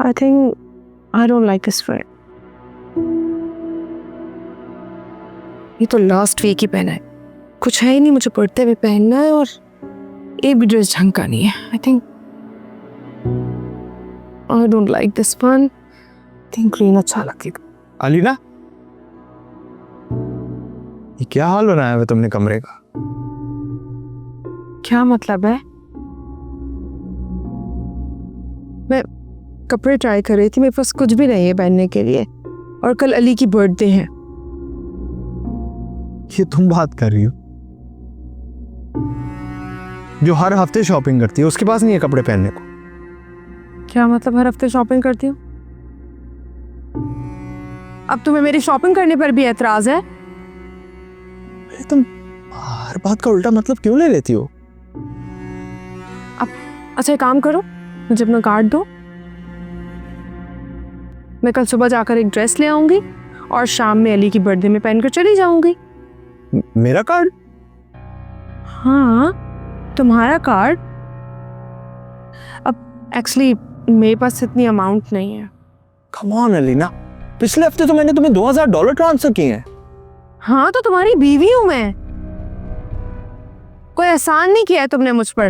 I think I don't like this friend. ये तो last week ही पहना है, कुछ है ही नहीं, मुझे पढ़ते हुए पहनना है और ये भी ड्रेस ढंग का नहीं है. I think I don't like this one. I think green अच्छा लगेगा. अलीना, ये क्या हाल बनाया है तुमने कमरे का? क्या मतलब है? मैं कपड़े ट्राई कर रही थी, मेरे पास कुछ भी नहीं है पहनने के लिए और कल अली की बर्थडे है. ये तुम बात कर रही हो जो हर हफ्ते शॉपिंग करती है, उसके पास नहीं है कपड़े पहनने को? क्या मतलब हर हफ्ते शॉपिंग करती हूँ? अब तुम्हें मेरी शॉपिंग करने पर भी एतराज है? तुम हर बात का उल्टा मतलब क्यों ले लेती हो? अब अच्छा एक काम करो, मुझे अपना कार्ड दो, मैं कल सुबह जाकर एक ड्रेस ले आऊंगी और शाम में अली की बर्थडे में पहनकर चली जाऊंगी. मेरा कार्ड? हाँ, तुम्हारा कार्ड. अब एक्चुअली मेरे पास इतनी अमाउंट नहीं है. कम ऑन अलीना, पिछले हफ्ते तो मैंने तुम्हें $2000 ट्रांसफर किए हैं. हाँ तो तुम्हारी बीवी हूं मैं, कोई एहसान नहीं किया है तुमने मुझ पर.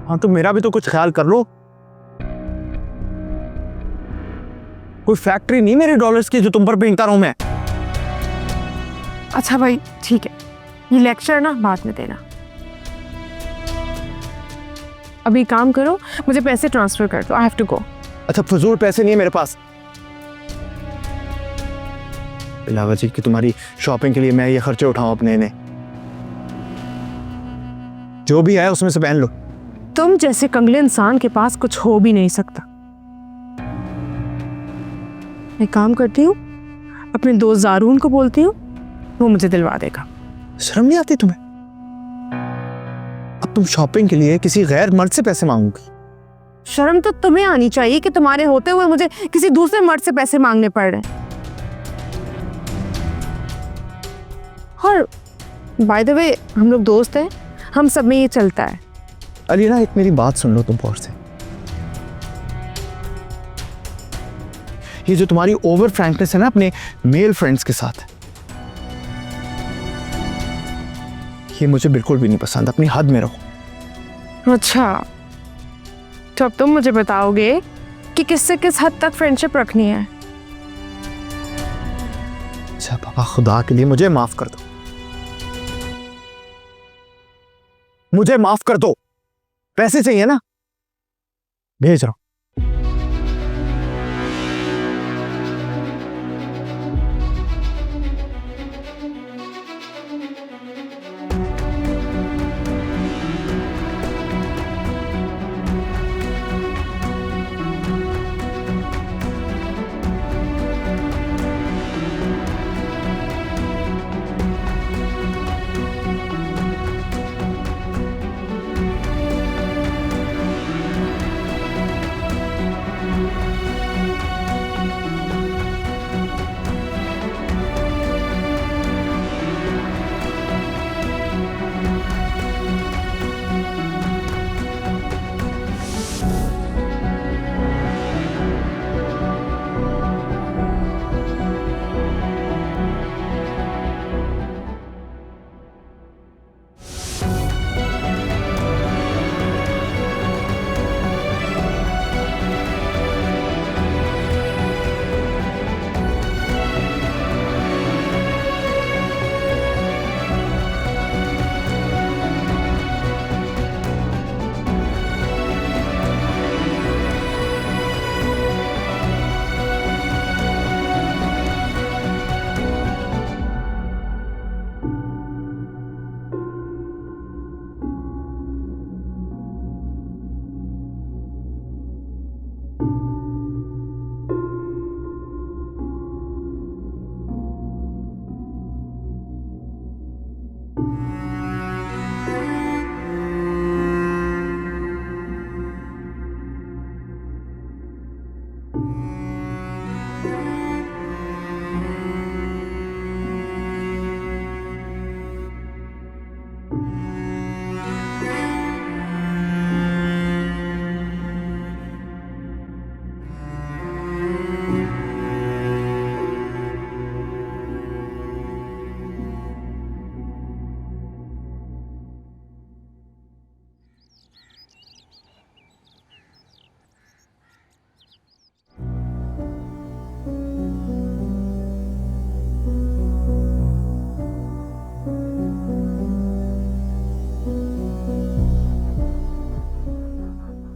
हाँ तो मेरा भी तो कुछ ख्याल कर लो. कोई फैक्ट्री नहीं मेरे डॉलर्स की जो तुम पर बेचता रहूं मैं. अच्छा भाई ठीक है, ये लेक्चर ना बाद में देना. अभी काम करो, मुझे पैसे ट्रांसफर कर दो. I have to go. अच्छा फजूल पैसे नहीं है मेरे पास. इलावा जी कि तुम्हारी शॉपिंग के लिए मैं ये खर्चे उठाऊं अपने ने. जो भी है उसमें से पहन लो. तुम जैसे कंगले इंसान के पास कुछ हो भी नहीं सकता. मैं काम करती हूँ, अपने दोस्त जारून को बोलती हूँ, वो मुझे दिलवा देगा. शर्म नहीं आती तुम्हें? अब तुम शॉपिंग के लिए किसी गैर मर्द से पैसे मांगोगी? शर्म तो तुम्हें आनी चाहिए कि तुम्हारे होते हुए मुझे किसी दूसरे मर्द से पैसे मांगने पड़ रहे हैं. और बाय द वे हम लोग दोस्त हैं, हम सब में ये चलता है. अलीना एक मेरी बात सुन लो तुम गौर से. ये जो तुम्हारी ओवर फ्रैंकनेस है ना अपने मेल फ्रेंड्स के साथ, ये मुझे बिल्कुल भी नहीं पसंद. अपनी हद में रहो. अच्छा तो अब तुम मुझे बताओगे कि किससे किस हद तक फ्रेंडशिप रखनी है. अच्छा पापा खुदा के लिए मुझे माफ कर दो. मुझे माफ कर दो. पैसे चाहिए ना, भेज रहा हूं.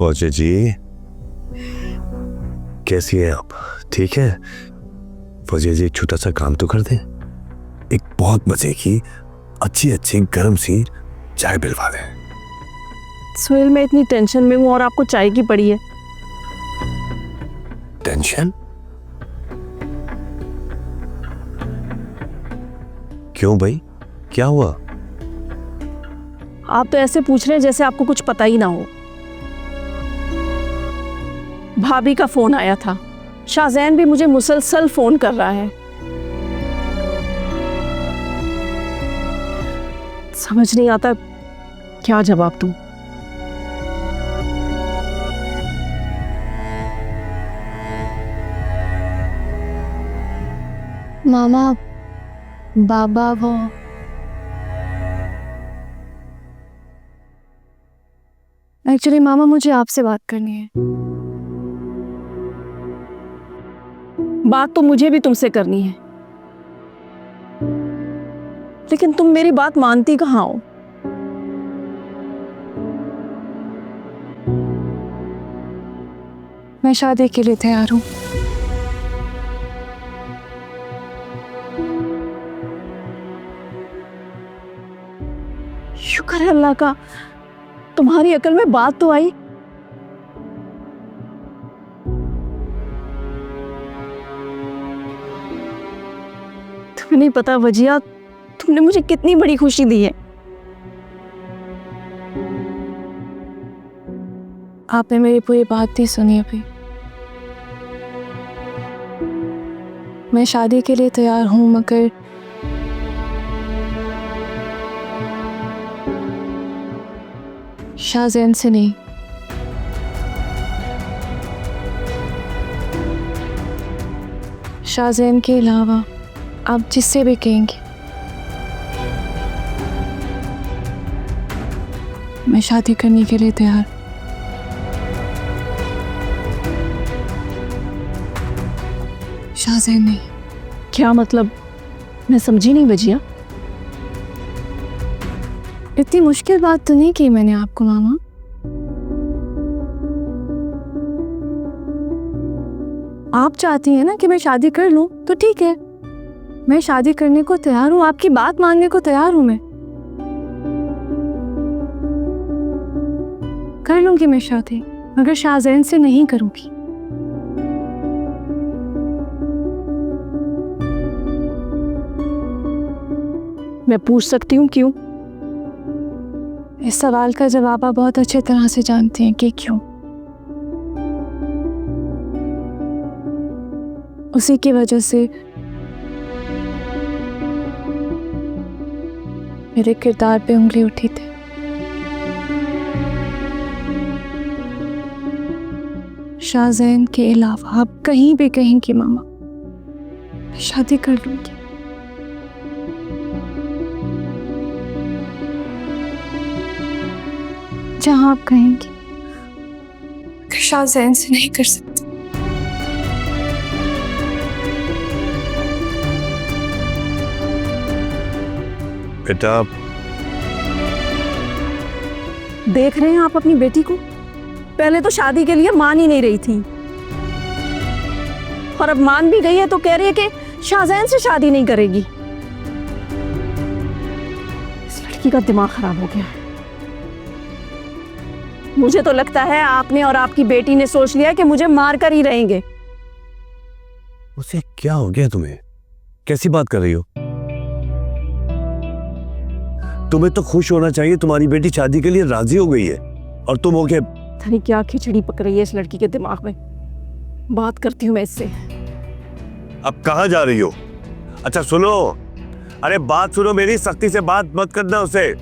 फौजी जी, कैसी हैं आप? ठीक है फौजी जी, एक छोटा सा काम तो कर दें। एक बहुत मजे की अच्छी अच्छी गर्म सी चाय पिलवा दें। सोहेल, मैं इतनी टेंशन में हूँ और आपको चाय की पड़ी है। टेंशन? क्यों भाई, क्या हुआ? आप तो ऐसे पूछ रहे हैं जैसे आपको कुछ पता ही ना हो। भाभी का फोन आया था, शाहजैन भी मुझे मुसलसल फोन कर रहा है। समझ नहीं आता क्या जवाब दूं। मामा, बाबा वो एक्चुअली मामा मुझे आपसे बात करनी है। बात तो मुझे भी तुमसे करनी है, लेकिन तुम मेरी बात मानती कहाँ हो। मैं शादी के लिए तैयार हूँ। शुक्र है अल्लाह का, तुम्हारी अकल में बात तो आई। तुम्हें नहीं पता वजिया, तुमने मुझे कितनी बड़ी खुशी दी है। आपने मेरी पूरी बात नहीं सुनी अभी। मैं शादी के लिए तैयार हूँ, मगर शाहजैन से नहीं। शाहजैन के अलावा आप जिससे भी कहेंगे, मैं शादी करने के लिए तैयार। शाहजैन नहीं। क्या मतलब? मैं समझी नहीं वजिया। इतनी मुश्किल बात तो नहीं की मैंने आपको मामा। आप चाहती हैं ना कि मैं शादी कर लूं, तो ठीक है, मैं शादी करने को तैयार हूं, आपकी बात मानने को तैयार हूं। मैं कर लूंगी मैं शादी, मगर शाहजैन से नहीं करूंगी। मैं पूछ सकती हूँ क्यों? इस सवाल का जवाब आप बहुत अच्छी तरह से जानते हैं कि क्यों। उसी की वजह से मेरे किरदार पे उंगली उठी थी। शाहजैन के अलावा आप कहीं भी कहेंगी मामा, मैं शादी कर लूंगी। जहां आप कहेंगी, शाहजैन से नहीं कर सकती। बेटा, देख रहे हैं आप अपनी बेटी को? पहले तो शादी के लिए मान ही नहीं रही थी, और अब मान भी गई है तो कह रही है कि शाहजैन से शादी नहीं करेगी। इस लड़की का दिमाग खराब हो गया है। मुझे तो लगता है आपने और आपकी बेटी ने सोच लिया कि मुझे मार कर ही रहेंगे। उसे क्या हो गया तुम्हें? कैसी बात कर रही हो? तुम्हें तो खुश होना चाहिए, तुम्हारी बेटी शादी के लिए राजी हो गई है, और तुम हो के पता नहीं क्या खिचड़ी पक रही है इस लड़की के दिमाग में। बात करती हूँ मैं इससे। अब कहाँ जा रही हो? अच्छा सुनो, अरे बात सुनो मेरी, सख्ती से बात मत करना उसे।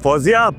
फौजिया,